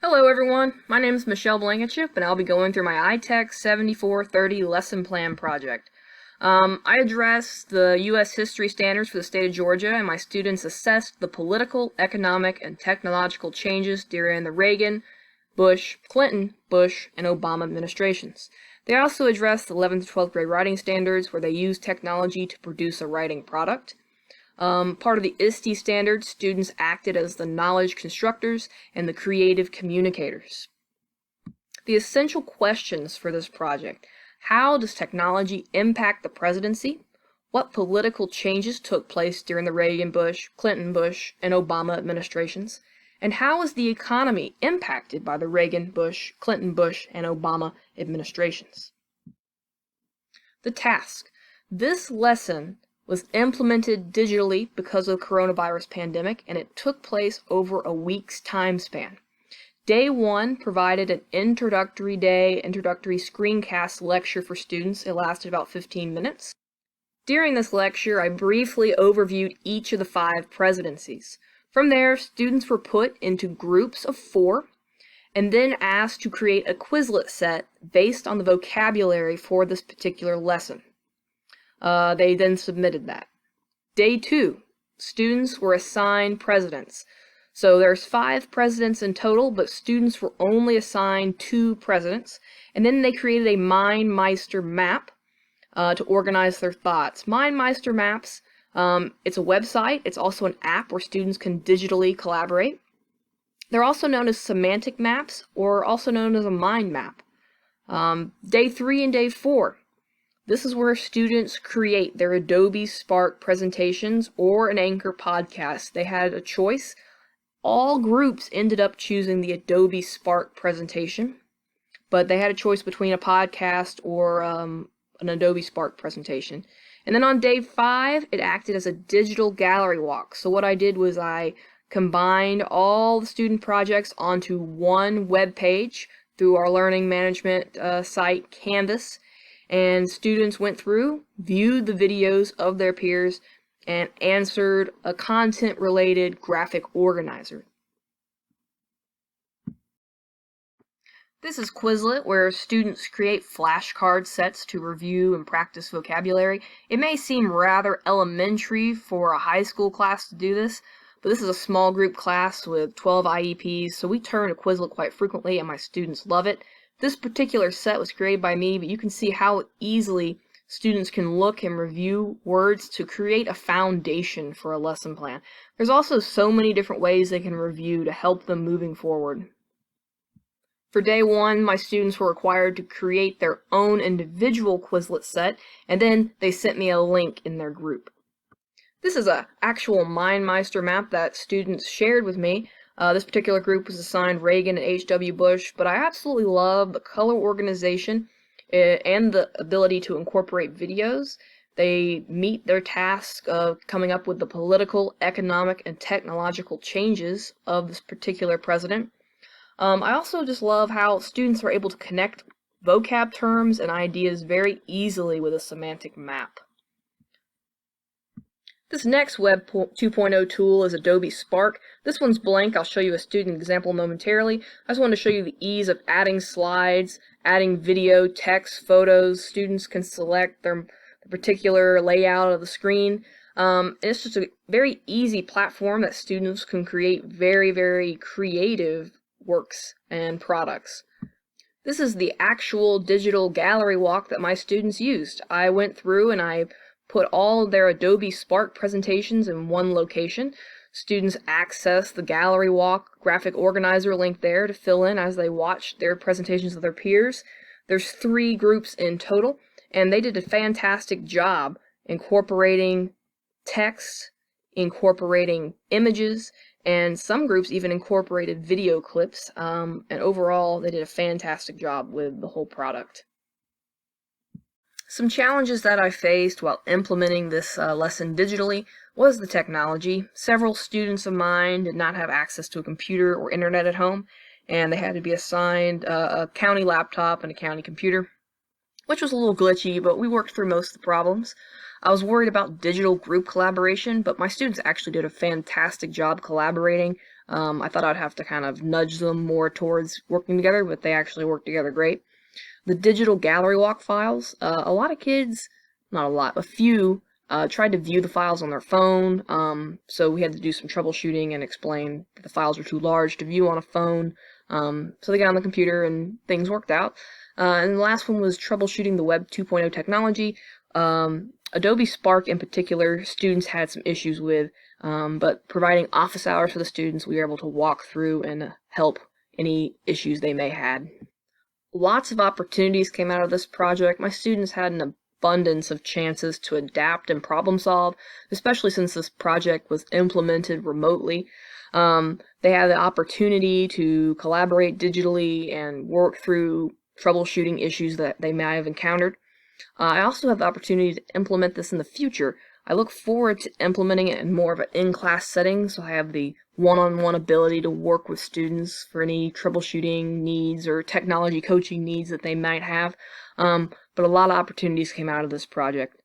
Hello everyone, my name is Michelle Blankenship and I'll be going through my ITEC 7430 lesson plan project. I addressed the U.S. history standards for the state of Georgia, and my students assessed the political, economic, and technological changes during the Reagan, Bush, Clinton, Bush, and Obama administrations. They also addressed the 11th to 12th grade writing standards, where they use technology to produce a writing product. Part of the ISTE standards, students acted as the knowledge constructors and the creative communicators. The essential questions for this project: how does technology impact the presidency? What political changes took place during the Reagan, Bush, Clinton, Bush, and Obama administrations? And how is the economy impacted by the Reagan, Bush, Clinton, Bush, and Obama administrations? The task. This lesson was implemented digitally because of the coronavirus pandemic, and it took place over a week's time span. Day 1 provided an introductory screencast lecture for students. It lasted about 15 minutes. During this lecture, I briefly overviewed each of the 5 presidencies. From there, students were put into groups of 4 and then asked to create a Quizlet set based on the vocabulary for this particular lesson. They then submitted that. Day 2, students were assigned presidents. So there's 5 presidents in total, but students were only assigned 2 presidents. And then they created a MindMeister map to organize their thoughts. MindMeister maps, it's a website. It's also an app where students can digitally collaborate. They're also known as semantic maps, or also known as a mind map. Day 3 and day 4. This is where students create their Adobe Spark presentations or an Anchor podcast. They had a choice. All groups ended up choosing the Adobe Spark presentation, but they had a choice between a podcast or an Adobe Spark presentation. And then on day 5, it acted as a digital gallery walk. So what I did was I combined all the student projects onto one web page through our learning management site, Canvas. And students went through, viewed the videos of their peers, and answered a content-related graphic organizer. This is Quizlet, where students create flashcard sets to review and practice vocabulary. It may seem rather elementary for a high school class to do this, but this is a small group class with 12 IEPs, so we turn to Quizlet quite frequently, and my students love it. This particular set was created by me, but you can see how easily students can look and review words to create a foundation for a lesson plan. There's also so many different ways they can review to help them moving forward. For day 1, my students were required to create their own individual Quizlet set, and then they sent me a link in their group. This is an actual MindMeister map that students shared with me. This particular group was assigned Reagan and H.W. Bush, but I absolutely love the color organization and the ability to incorporate videos. They meet their task of coming up with the political, economic, and technological changes of this particular president. I also just love how students are able to connect vocab terms and ideas very easily with a semantic map. This next Web 2.0 tool is Adobe Spark. This one's blank. I'll show you a student example momentarily. I just wanted to show you the ease of adding slides, adding video, text, photos. Students can select the particular layout of the screen. It's just a very easy platform that students can create very, very creative works and products. This is the actual digital gallery walk that my students used. I went through and I put all their Adobe Spark presentations in one location. Students access the gallery walk graphic organizer link there to fill in as they watch their presentations of their peers. There's 3 groups in total, and they did a fantastic job incorporating text, incorporating images, and some groups even incorporated video clips, and overall they did a fantastic job with the whole product. Some challenges that I faced while implementing this lesson digitally was the technology. Several students of mine did not have access to a computer or internet at home, and they had to be assigned a county laptop and a county computer, which was a little glitchy, but we worked through most of the problems. I was worried about digital group collaboration, but my students actually did a fantastic job collaborating. I thought I'd have to kind of nudge them more towards working together, but they actually worked together great. The digital gallery walk files, a lot of kids, not a lot, a few, tried to view the files on their phone, so we had to do some troubleshooting and explain that the files were too large to view on a phone. So they got on the computer and things worked out. And the last one was troubleshooting the Web 2.0 technology. Adobe Spark in particular, students had some issues with, but providing office hours for the students, we were able to walk through and help any issues they may had. Lots of opportunities came out of this project. My students had an abundance of chances to adapt and problem solve, especially since this project was implemented remotely. They had the opportunity to collaborate digitally and work through troubleshooting issues that they may have encountered. I also have the opportunity to implement this in the future. I look forward to implementing it in more of an in-class setting, so I have the one-on-one ability to work with students for any troubleshooting needs or technology coaching needs that they might have. But a lot of opportunities came out of this project.